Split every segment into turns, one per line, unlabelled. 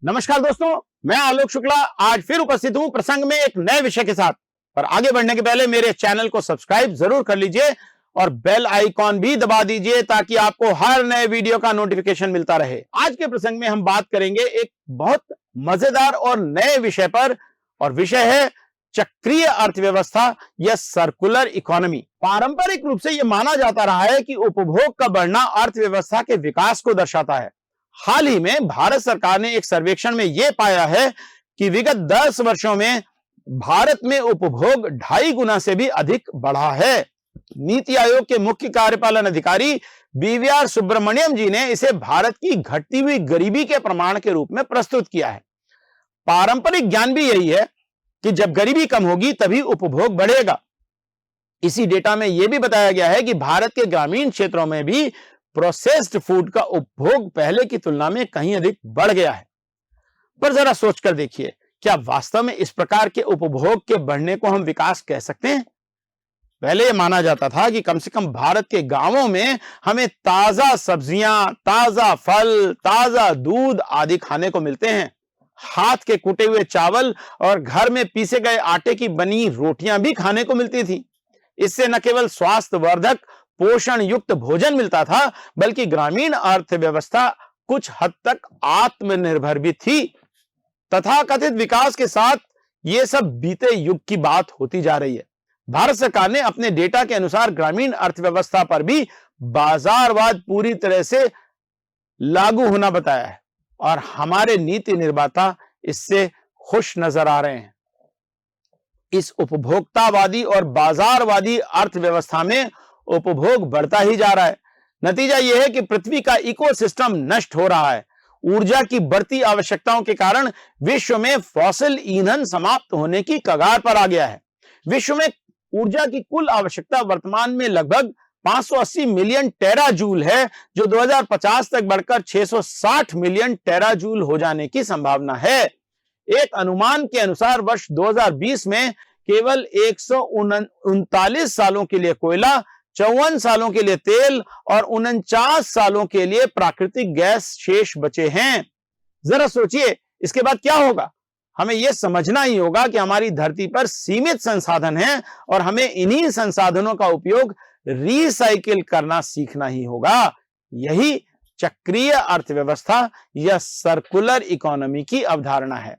नमस्कार दोस्तों, मैं आलोक शुक्ला आज फिर उपस्थित हूं प्रसंग में एक नए विषय के साथ। पर आगे बढ़ने के पहले मेरे चैनल को सब्सक्राइब जरूर कर लीजिए और बेल आइकॉन भी दबा दीजिए ताकि आपको हर नए वीडियो का नोटिफिकेशन मिलता रहे। आज के प्रसंग में हम बात करेंगे एक बहुत मजेदार और नए विषय पर, और विषय है चक्रीय अर्थव्यवस्था या सर्कुलर इकोनॉमी। पारंपरिक रूप से यह माना जाता रहा है कि उपभोग का बढ़ना अर्थव्यवस्था के विकास को दर्शाता है। हाल ही में भारत सरकार ने एक सर्वेक्षण में यह पाया है कि विगत 10 वर्षों में भारत में उपभोग 2.5 गुना से भी अधिक बढ़ा है। नीति आयोग के मुख्य कार्यपालन अधिकारी बीवीआर सुब्रमण्यम जी ने इसे भारत की घटती हुई गरीबी के प्रमाण के रूप में प्रस्तुत किया है। पारंपरिक ज्ञान भी यही है कि जब गरीबी कम होगी तभी उपभोग बढ़ेगा। इसी डेटा में यह भी बताया गया है कि भारत के ग्रामीण क्षेत्रों में भी प्रोसेस्ड फूड का उपभोग पहले की तुलना में कहीं अधिक बढ़ गया है। पर जरा सोचकर देखिए, क्या वास्तव में इस प्रकार के उपभोग के बढ़ने को हम विकास कह सकते हैं? पहले यह माना जाता था कि कम से कम भारत के गांवों में हमें ताजा सब्जियां, ताजा फल, ताजा दूध आदि खाने को मिलते हैं। हाथ के कुटे हुए चावल और घर में पीसे गए आटे की बनी रोटियां भी खाने को मिलती थी। इससे न केवल स्वास्थ्यवर्धक पोषण युक्त भोजन मिलता था, बल्कि ग्रामीण अर्थव्यवस्था कुछ हद तक आत्मनिर्भर भी थी। तथाकथित विकास के साथ यह सब बीते युग की बात होती जा रही है। भारत सरकार ने अपने डेटा के अनुसार ग्रामीण अर्थव्यवस्था पर भी बाजारवाद पूरी तरह से लागू होना बताया है, और हमारे नीति निर्माता इससे खुश नजर आ रहे हैं। इस उपभोक्तावादी और बाजारवादी अर्थव्यवस्था में उपभोग बढ़ता ही जा रहा है। नतीजा यह है कि पृथ्वी का इकोसिस्टम नष्ट हो रहा है। ऊर्जा की बढ़ती आवश्यकताओं के कारण विश्व में फॉसिल ईंधन समाप्त होने की कगार पर आ गया है। विश्व में ऊर्जा की कुल आवश्यकता वर्तमान में लगभग 580 मिलियन टेराजूल है, जो 2050 तक बढ़कर 660 मिलियन टेराजूल हो जाने की संभावना है। एक अनुमान के अनुसार वर्ष 2020 में केवल 139 सालों के लिए कोयला, 54 सालों के लिए तेल और 49 सालों के लिए प्राकृतिक गैस शेष बचे हैं। जरा सोचिए, इसके बाद क्या होगा? हमें यह समझना ही होगा कि हमारी धरती पर सीमित संसाधन हैं और हमें इन्हीं संसाधनों का उपयोग रिसाइकिल करना सीखना ही होगा। यही चक्रीय अर्थव्यवस्था या सर्कुलर इकोनॉमी की अवधारणा है।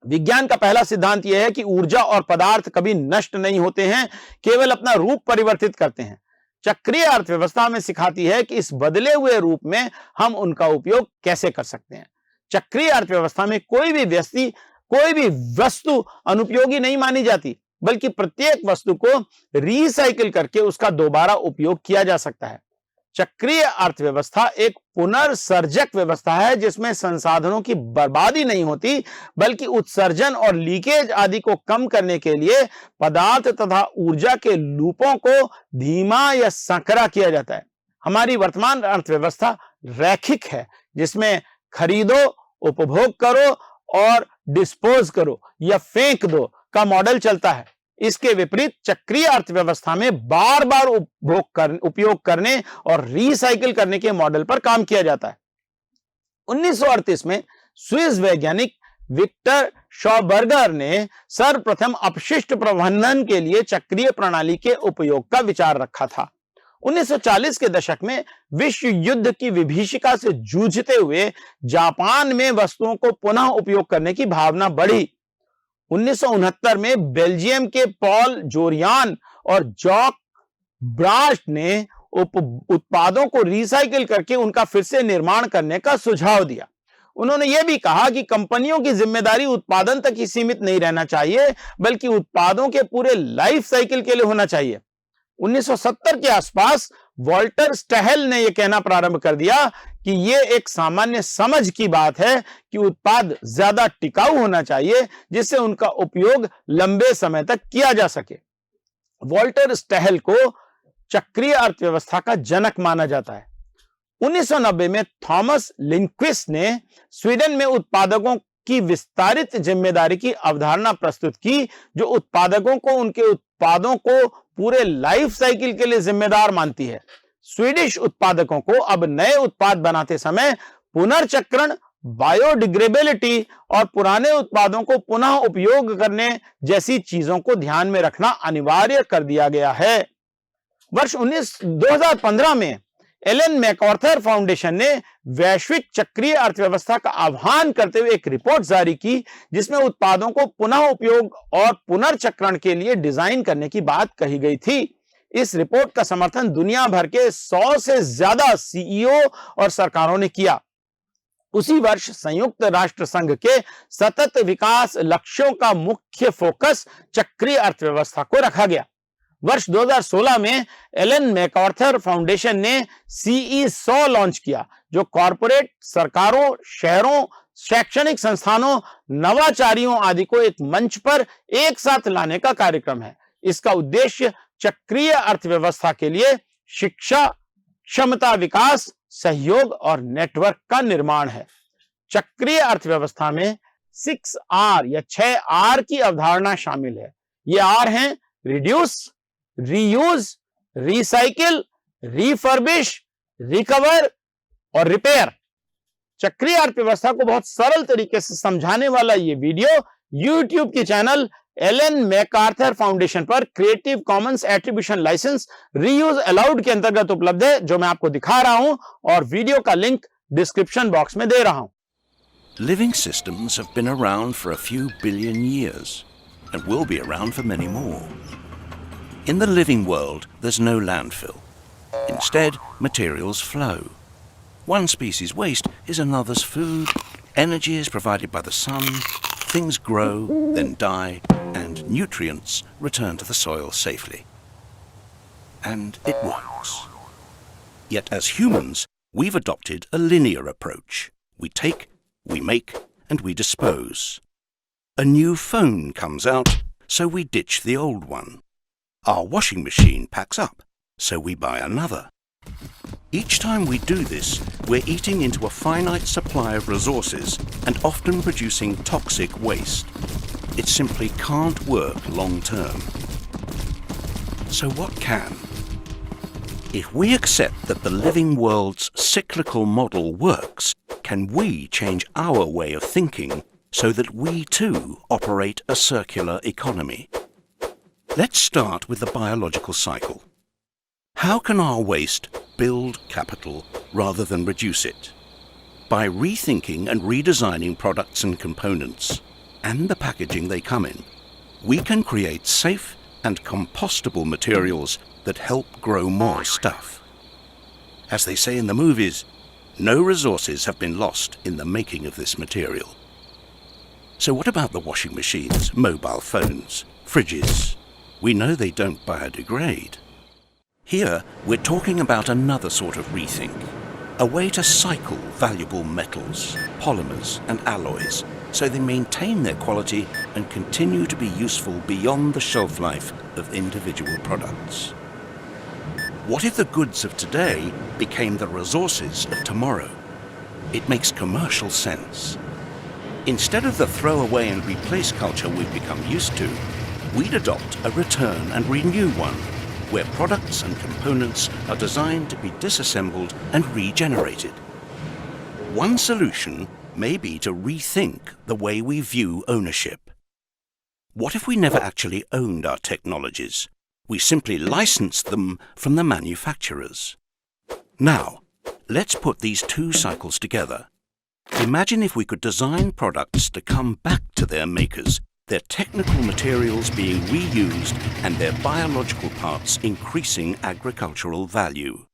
विज्ञान का पहला सिद्धांत यह है कि ऊर्जा और पदार्थ कभी नष्ट नहीं होते हैं, केवल अपना रूप परिवर्तित करते हैं। चक्रीय अर्थव्यवस्था हमें सिखाती है कि इस बदले हुए रूप में हम उनका उपयोग कैसे कर सकते हैं। चक्रीय अर्थव्यवस्था में कोई भी वस्तु अनुपयोगी नहीं मानी जाती, बल्कि प्रत्येक वस्तु को रिसाइकिल करके उसका दोबारा उपयोग किया जा सकता है। चक्रीय अर्थव्यवस्था एक पुनर्सर्जक व्यवस्था है, जिसमें संसाधनों की बर्बादी नहीं होती, बल्कि उत्सर्जन और लीकेज आदि को कम करने के लिए पदार्थ तथा ऊर्जा के लूपों को धीमा या संकरा किया जाता है। हमारी वर्तमान अर्थव्यवस्था रैखिक है, जिसमें खरीदो, उपभोग करो और डिस्पोज करो या फेंक दो का मॉडल चलता है। इसके विपरीत चक्रीय अर्थव्यवस्था में बार बार उपयोग करने और रिसाइकिल करने के मॉडल पर काम किया जाता है। 1938 में स्विस वैज्ञानिक विक्टर शॉबर्गर ने सर्वप्रथम अपशिष्ट प्रबंधन के लिए चक्रीय प्रणाली के उपयोग का विचार रखा था। 1940 के दशक में विश्व युद्ध की विभीषिका से जूझते हुए जापान में वस्तुओं को पुनः उपयोग करने की भावना बढ़ी। 1969 में बेल्जियम के पॉल जोरियान और जॉक ब्रास्ट ने उत्पादों को रिसाइकिल करके उनका फिर से निर्माण करने का सुझाव दिया। उन्होंने यह भी कहा कि कंपनियों की जिम्मेदारी उत्पादन तक ही सीमित नहीं रहना चाहिए, बल्कि उत्पादों के पूरे लाइफ साइकिल के लिए होना चाहिए। 1970 के आसपास वॉल्टर स्टेहल ने यह कहना प्रारंभ कर दिया कि यह एक सामान्य समझ की बात है कि उत्पाद ज्यादा टिकाऊ होना चाहिए, जिससे उनका उपयोग लंबे समय तक किया जा सके। वॉल्टर स्टेहल को चक्रीय अर्थव्यवस्था का जनक माना जाता है। 1990 में थॉमस लिंक्विस्ट ने स्वीडन में उत्पादकों की विस्तारित जिम्मेदारी की अवधारणा प्रस्तुत की, जो उत्पादकों को उनके उत्पादों को पूरे लाइफ साइकिल के लिए जिम्मेदार मानती है। स्वीडिश उत्पादकों को अब नए उत्पाद बनाते समय पुनर्चक्रण बायोडिग्रेडेबिलिटी और पुराने उत्पादों को पुनः उपयोग करने जैसी चीजों को ध्यान में रखना अनिवार्य कर दिया गया है। वर्ष 2015 में एलन मैकआर्थर फाउंडेशन ने वैश्विक चक्रीय अर्थव्यवस्था का आह्वान करते हुए एक रिपोर्ट जारी की, जिसमें उत्पादों को पुनः उपयोग और पुनर्चक्रण के लिए डिजाइन करने की बात कही गई थी। इस रिपोर्ट का समर्थन दुनिया भर के 100 से ज्यादा सीईओ और सरकारों ने किया। उसी वर्ष संयुक्त राष्ट्र संघ के सतत विकास लक्ष्यों का मुख्य फोकस चक्रीय अर्थव्यवस्था को रखा गया। वर्ष 2016 में एलन मैकआर्थर फाउंडेशन ने सीई 100 लॉन्च किया, जो कॉरपोरेट, सरकारों, शहरों, शैक्षणिक संस्थानों, नवाचारियों आदि को एक मंच पर एक साथ लाने का कार्यक्रम है। इसका उद्देश्य चक्रीय अर्थव्यवस्था के लिए शिक्षा, क्षमता विकास, सहयोग और नेटवर्क का निर्माण है। चक्रीय अर्थव्यवस्था में 6R या 6R की अवधारणा शामिल है। ये R हैं reduce, reuse, recycle, refurbish, recover और रिपेयर। चक्रीय अर्थव्यवस्था को बहुत सरल तरीके से समझाने वाला ये वीडियो YouTube के चैनल एलन मैकआर्थर फाउंडेशन पर creative Commons attribution licence reuse allowed के अंतर्गत उपलब्ध है, जो मैं आपको दिखा रहा हूं और वीडियो का लिंक डिस्क्रिप्शन बॉक्स में दे रहा हूं।
Living systems have been around for a few billion years and will be around for many more. In the living world, there's no landfill. Instead, materials flow. One species' waste is another's food, energy is provided by the sun, things grow, then die, and nutrients return to the soil safely. And it works. Yet as humans, we've adopted a linear approach. We take, we make, and we dispose. A new phone comes out, so we ditch the old one. Our washing machine packs up, so we buy another. Each time we do this, we're eating into a finite supply of resources and often producing toxic waste. It simply can't work long term. So what can? If we accept that the living world's cyclical model works, can we change our way of thinking so that we too operate a circular economy? Let's start with the biological cycle. How can our waste build capital rather than reduce it? By rethinking and redesigning products and components, and the packaging they come in, we can create safe and compostable materials that help grow more stuff. As they say in the movies, no resources have been lost in the making of this material. So what about the washing machines, mobile phones, fridges? We know they don't biodegrade. Here, we're talking about another sort of rethink, a way to cycle valuable metals, polymers, and alloys so they maintain their quality and continue to be useful beyond the shelf life of individual products. What if the goods of today became the resources of tomorrow? It makes commercial sense. Instead of the throw away and replace culture we've become used to, we'd adopt a return and renew one, where products and components are designed to be disassembled and regenerated. One solution may be to rethink the way we view ownership. What if we never actually owned our technologies? We simply licensed them from the manufacturers. Now, let's put these two cycles together. Imagine if we could design products to come back to their makers, their technical materials being reused and their biological parts increasing agricultural value.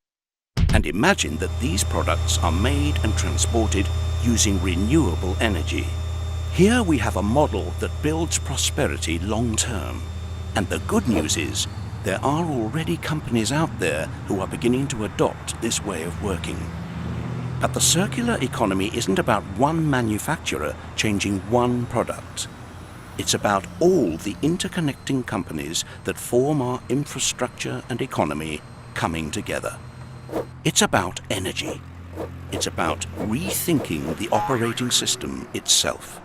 And imagine that these products are made and transported using renewable energy. Here we have a model that builds prosperity long term. And the good news is, there are already companies out there who are beginning to adopt this way of working. But the circular economy isn't about one manufacturer changing one product. It's about all the interconnecting companies that form our infrastructure and economy coming together. It's about energy. It's about rethinking the operating system itself.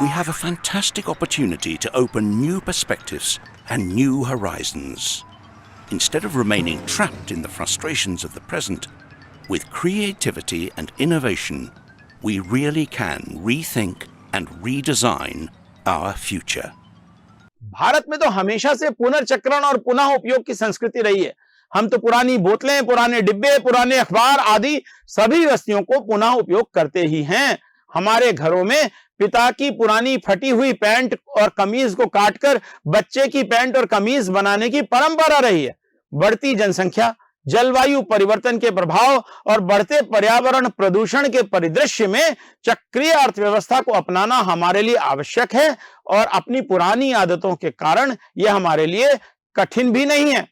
We have a fantastic opportunity to open new perspectives and new horizons. Instead of remaining trapped in the frustrations of the present, With creativity and innovation, we really can rethink and redesign our future.
Bharat में तो हमेशा से पुनर्चक्रण और पुनः उपयोग की संस्कृति रही है। हम तो पुरानी बोतलें, पुराने डिब्बे, पुराने अखबार आदि सभी वस्तुओं को पुनः उपयोग करते ही हैं। हमारे घरों में पिता की पुरानी फटी हुई पैंट और कमीज को काटकर बच्चे की पैंट और कमीज बनाने की परंपरा रही है। बढ़ती जनसंख्या, जलवायु परिवर्तन के प्रभाव और बढ़ते पर्यावरण प्रदूषण के परिदृश्य में चक्रीय अर्थव्यवस्था को अपनाना हमारे लिए आवश्यक है और अपनी पुरानी आदतों के कारण यह हमारे लिए कठिन भी नहीं है।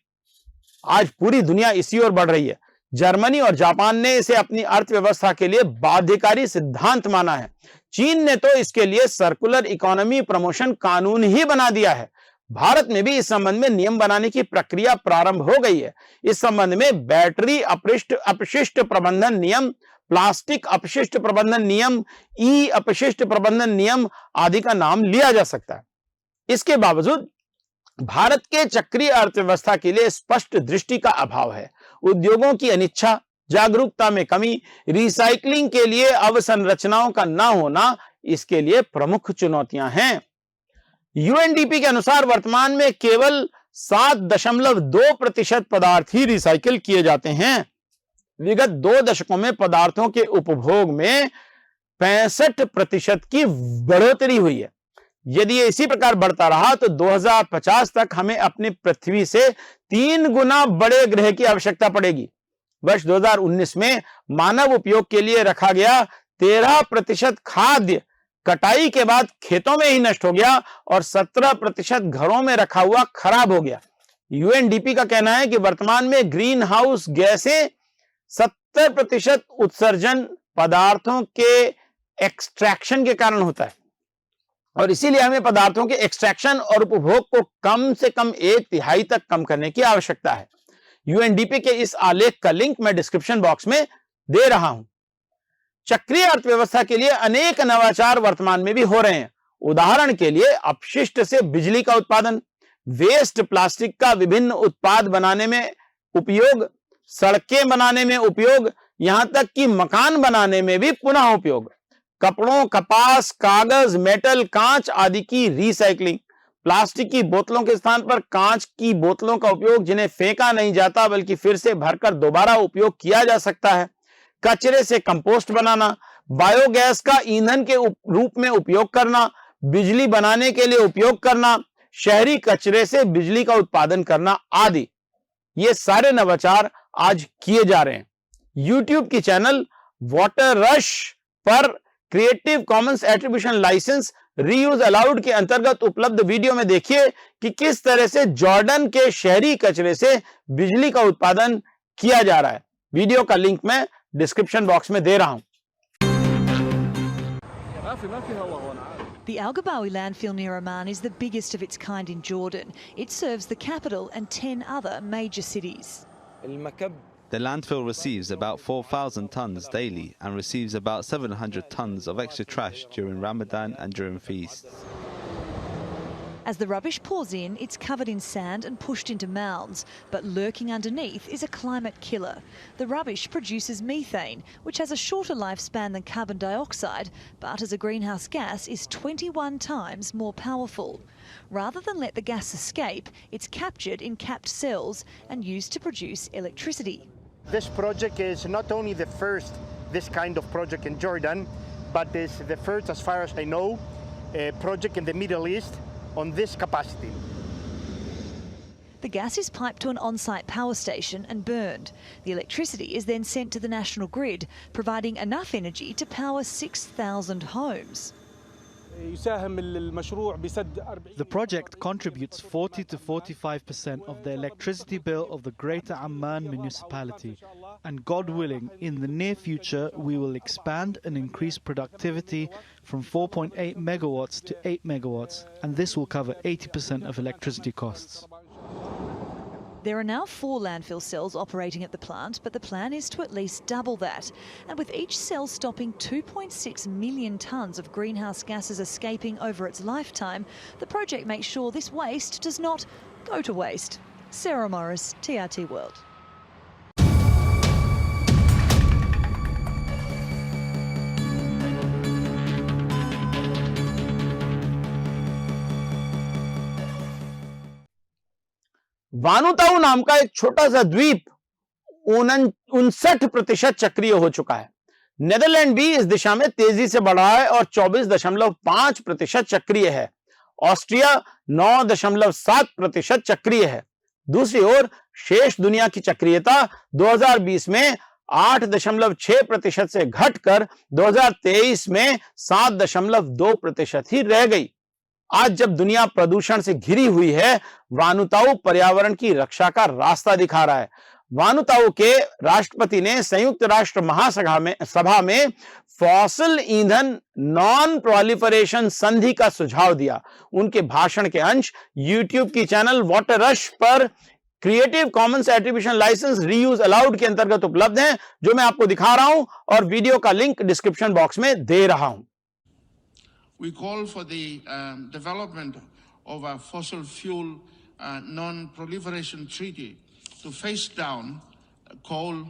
आज पूरी दुनिया इसी ओर बढ़ रही है। जर्मनी और जापान ने इसे अपनी अर्थव्यवस्था के लिए बाध्यकारी सिद्धांत माना है। चीन ने तो इसके लिए सर्कुलर इकोनॉमी प्रमोशन कानून ही बना दिया है। भारत में भी इस संबंध में नियम बनाने की प्रक्रिया प्रारंभ हो गई है। इस संबंध में बैटरी अपशिष्ट प्रबंधन नियम, प्लास्टिक अपशिष्ट प्रबंधन नियम, ई अपशिष्ट प्रबंधन नियम आदि का नाम लिया जा सकता है। इसके बावजूद भारत के चक्रीय अर्थव्यवस्था के लिए स्पष्ट दृष्टि का अभाव है। उद्योगों की अनिच्छा, जागरूकता में कमी, रिसाइकलिंग के लिए अवसंरचनाओं का न होना इसके लिए प्रमुख चुनौतियां हैं। यूएनडीपी के अनुसार वर्तमान में केवल 7.2% पदार्थ ही रिसाइकिल किए जाते हैं। विगत 2 दशकों में पदार्थों के उपभोग में 65% की बढ़ोतरी हुई है। यदि ये इसी प्रकार बढ़ता रहा तो 2050 तक हमें अपनी पृथ्वी से 3 गुना बड़े ग्रह की आवश्यकता पड़ेगी। वर्ष 2019 में मानव उपयोग के लिए रखा गया 13% खाद्य कटाई के बाद खेतों में ही नष्ट हो गया और 17% घरों में रखा हुआ खराब हो गया। यूएनडीपी का कहना है कि वर्तमान में ग्रीन हाउस गैसें 70% उत्सर्जन पदार्थों के एक्सट्रैक्शन के कारण होता है और इसीलिए हमें पदार्थों के एक्सट्रैक्शन और उपभोग को कम से कम 1/3 तक कम करने की आवश्यकता है। यूएनडीपी के इस आलेख का लिंक मैं डिस्क्रिप्शन बॉक्स में दे रहा हूं। चक्रीय अर्थव्यवस्था के लिए अनेक नवाचार वर्तमान में भी हो रहे हैं। उदाहरण के लिए अपशिष्ट से बिजली का उत्पादन, वेस्ट प्लास्टिक का विभिन्न उत्पाद बनाने में उपयोग, सड़कें बनाने में उपयोग, यहां तक कि मकान बनाने में भी पुनः उपयोग, कपड़ों, कपास, कागज, मेटल, कांच आदि की रिसाइकलिंग, प्लास्टिक की बोतलों के स्थान पर कांच की बोतलों का उपयोग जिन्हें फेंका नहीं जाता बल्कि फिर से भरकर दोबारा उपयोग किया जा सकता है, कचरे से कंपोस्ट बनाना, बायोगैस का ईंधन के रूप में उपयोग करना, बिजली बनाने के लिए उपयोग करना, शहरी कचरे से बिजली का उत्पादन करना आदि, ये सारे नवाचार आज किए जा रहे हैं। YouTube की चैनल वाटर रश पर creative Commons attribution licence reuse allowed के अंतर्गत उपलब्ध वीडियो में देखिए कि किस तरह से जॉर्डन के शहरी कचरे से बिजली का उत्पादन किया जा रहा है। वीडियो का लिंक मैं डिस्क्रिप्शन बॉक्स में दे रहा हूं।
The Al-Gabawi landfill near Amman is the biggest of its kind in Jordan. It serves the capital and 10 other major cities.
The landfill receives about 4,000 tons daily and receives about 700 tons of extra trash during Ramadan and during feasts.
As the rubbish pours in, it's covered in sand and pushed into mounds, but lurking underneath is a climate killer. The rubbish produces methane, which has a shorter lifespan than carbon dioxide, but as a greenhouse gas is 21 times more powerful. Rather than let the gas escape, it's captured in capped cells and used to produce electricity.
This project is not only the first this kind of project in Jordan, but is the first, as far as I know, project in the Middle East on this capacity.
The gas is piped to an on-site power station and burned. The electricity is then sent to the national grid, providing enough energy to power 6,000 homes.
The project contributes 40 to 45% of the electricity bill of the Greater Amman municipality. And God willing, in the near future, we will expand and increase productivity from 4.8 megawatts to 8 megawatts, and this will cover 80% of electricity costs.
There are now 4 landfill cells operating at the plant, but the plan is to at least double that. And with each cell stopping 2.6 million tonnes of greenhouse gases escaping over its lifetime, the project makes sure this waste does not go to waste. Sarah Morris, TRT World.
वानुताउ नाम का एक छोटा सा द्वीप 59% चक्रीय हो चुका है। नेदरलैंड भी इस दिशा में तेजी से बढ़ा है और 24.5% चक्रीय है। ऑस्ट्रिया 9.7% चक्रीय है। दूसरी ओर शेष दुनिया की चक्रीयता 2020 में 8.6% से घटकर 2023 में 7.2% ही रह गई। आज जब दुनिया प्रदूषण से घिरी हुई है, वानुताउ पर्यावरण की रक्षा का रास्ता दिखा रहा है। वानुताउ के राष्ट्रपति ने संयुक्त राष्ट्र महासभा में फॉसिल ईंधन नॉन प्रोलिफरेशन संधि का सुझाव दिया। उनके भाषण के अंश यूट्यूब की चैनल वाटर रश पर creative Commons attribution licence reuse allowed के अंतर्गत उपलब्ध हैं, जो मैं आपको दिखा रहा हूं और वीडियो का लिंक डिस्क्रिप्शन बॉक्स में दे रहा हूं।
We call for the development of a fossil fuel non-proliferation treaty to phase down coal,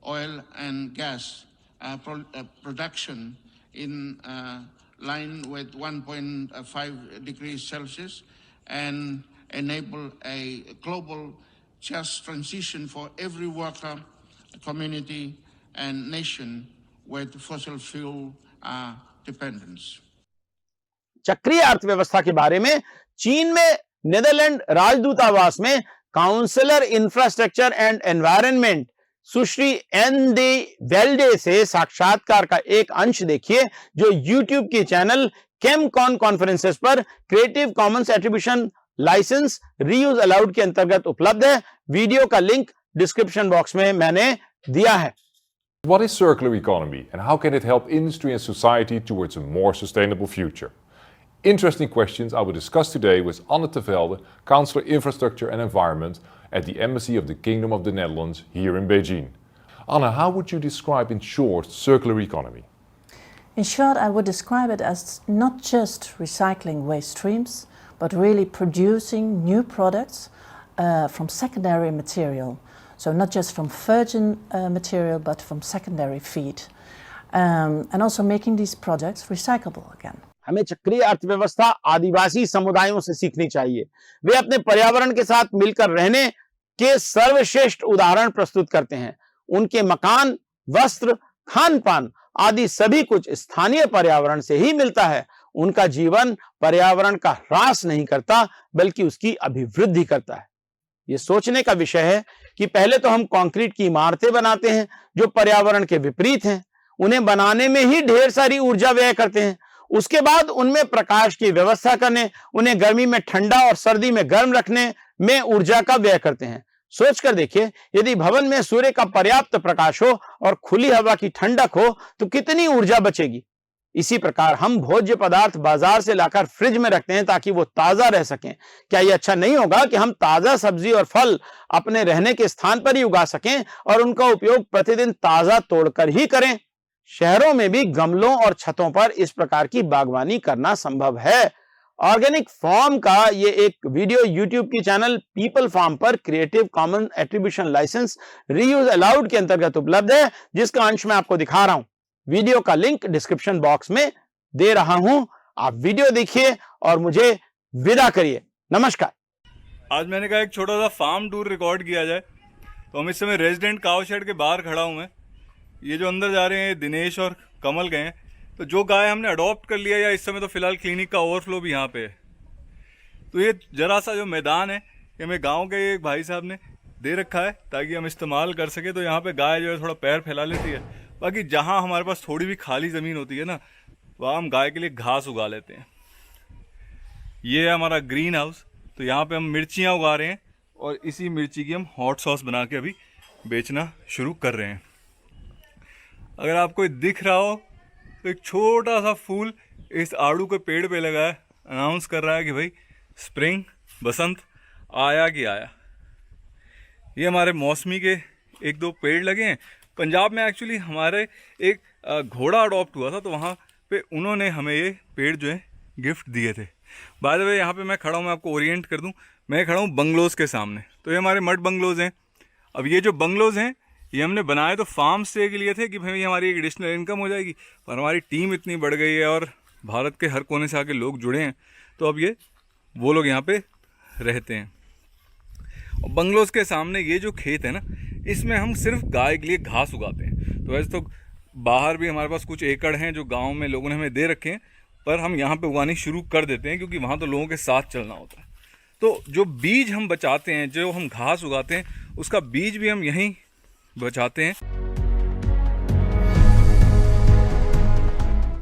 oil and gas production in line with 1.5 degrees Celsius and enable a global just transition for every worker, community and nation with fossil fuel dependence.
चक्रीय अर्थव्यवस्था के बारे में चीन में Netherland राजदूतावास में counsellor infrastructure and environment Sushri Anne de Velde से साक्षात्कार का एक अंश देखिए, जो यूट्यूब की चैनल केमकॉन कॉन्फ्रेंसेस पर creative Commons attribution licence reuse allowed के अंतर्गत उपलब्ध है। वीडियो का लिंक डिस्क्रिप्शन बॉक्स में मैंने दिया है।
What is circular economy and how can it help industry and society towards a more sustainable future? Interesting questions I will discuss today with Anne te Velde, Councillor Infrastructure and Environment at the Embassy of the Kingdom of the Netherlands here in Beijing. Anne, how would you describe in short circular economy?
In short, I would describe it as not just recycling waste streams, but really producing new products from secondary material. So not just from virgin material, but from secondary feed. And also making these products recyclable again.
हमें चक्रीय अर्थव्यवस्था आदिवासी समुदायों से सीखनी चाहिए। वे अपने पर्यावरण के साथ मिलकर रहने के सर्वश्रेष्ठ उदाहरण प्रस्तुत करते हैं। उनके मकान, वस्त्र, खान पान आदि सभी कुछ स्थानीय पर्यावरण से ही मिलता है। उनका जीवन पर्यावरण का ह्रास नहीं करता, बल्कि उसकी अभिवृद्धि करता है। यह सोचने का विषय है कि पहले तो हम कंक्रीट की इमारतें बनाते हैं जो पर्यावरण के विपरीत हैं। उन्हें बनाने में ही ढेर सारी ऊर्जा व्यय करते हैं। उसके बाद उनमें प्रकाश की व्यवस्था करने, उन्हें गर्मी में ठंडा और सर्दी में गर्म रखने में ऊर्जा का व्यय करते हैं। सोचकर देखिए, यदि भवन में सूर्य का पर्याप्त प्रकाश हो और खुली हवा की ठंडक हो तो कितनी ऊर्जा बचेगी। इसी प्रकार हम भोज्य पदार्थ बाजार से लाकर फ्रिज में रखते हैं ताकि वो ताजा रह सकें। क्या यह अच्छा नहीं होगा कि हम ताजा सब्जी और फल अपने रहने के स्थान पर ही उगा सकें और उनका उपयोग प्रतिदिन ताजा तोड़कर ही करें? शहरों में भी गमलों और छतों पर इस प्रकार की बागवानी करना संभव है। ऑर्गेनिक फार्म का ये एक वीडियो यूट्यूब की चैनल पीपल फार्म पर creative common attribution licence reuse allowed के अंतर्गत उपलब्ध है, जिसका अंश मैं आपको दिखा रहा हूं। वीडियो का लिंक डिस्क्रिप्शन बॉक्स में दे रहा हूं। आप वीडियो देखिए और मुझे विदा करिए। नमस्कार।
आज मैंने कहा एक छोटा सा फार्म टूर रिकॉर्ड किया जाए। तो हम इस समय रेजिडेंट काउ शेड के बाहर खड़ा हूं मैं। ये जो अंदर जा रहे हैं दिनेश और कमल गए हैं। तो जो गाय हमने अडॉप्ट कर लिया, या इस समय तो फिलहाल क्लिनिक का ओवरफ्लो भी यहाँ पे है। तो ये जरा सा जो मैदान है, ये हमें गांव के एक भाई साहब ने दे रखा है ताकि हम इस्तेमाल कर सके। तो यहाँ पे गाय जो है थोड़ा पैर फैला लेती है। बाकी जहाँ हमारे पास थोड़ी भी खाली ज़मीन होती है ना, वहाँ हम गाय के लिए घास उगा लेते हैं। ये है हमारा ग्रीन हाउस। तो यहाँ पे हम मिर्चियाँ उगा रहे हैं और इसी मिर्ची की हम हॉट सॉस बना के अभी बेचना शुरू कर रहे हैं। अगर आपको दिख रहा हो तो एक छोटा सा फूल इस आड़ू के पेड़ पे लगा है, अनाउंस कर रहा है कि भाई स्प्रिंग, बसंत आया कि आया। ये हमारे मौसमी के एक दो पेड़ लगे हैं। पंजाब में एक्चुअली हमारे एक घोड़ा अडॉप्ट हुआ था, तो वहाँ पे उन्होंने हमें ये पेड़ जो है गिफ्ट दिए थे। बाय द वे यहाँ पे मैं खड़ा हूँ, मैं आपको ओरिएंट कर दूँ। मैं खड़ा हूँ बंगलोज़ के सामने। तो ये हमारे मड बंगलोज़ हैं। अब ये जो बंगलोज़ हैं ये हमने बनाए तो फार्म स्टे के लिए थे कि भाई हमारी एक एडिशनल इनकम हो जाएगी, पर हमारी टीम इतनी बढ़ गई है और भारत के हर कोने से आके लोग जुड़े हैं, तो अब ये वो लोग यहाँ पे रहते हैं। और बंगलोज़ के सामने ये जो खेत है ना, इसमें हम सिर्फ गाय के लिए घास उगाते हैं। तो वैसे तो बाहर भी हमारे पास कुछ एकड़ हैं जो गांव में लोगों ने हमें दे रखे हैं, पर हम यहाँ पे उगानी शुरू कर देते हैं क्योंकि वहाँ तो लोगों के साथ चलना होता है। तो जो बीज हम बचाते हैं, जो हम घास उगाते हैं, उसका बीज भी हम यहीं बचाते हैं।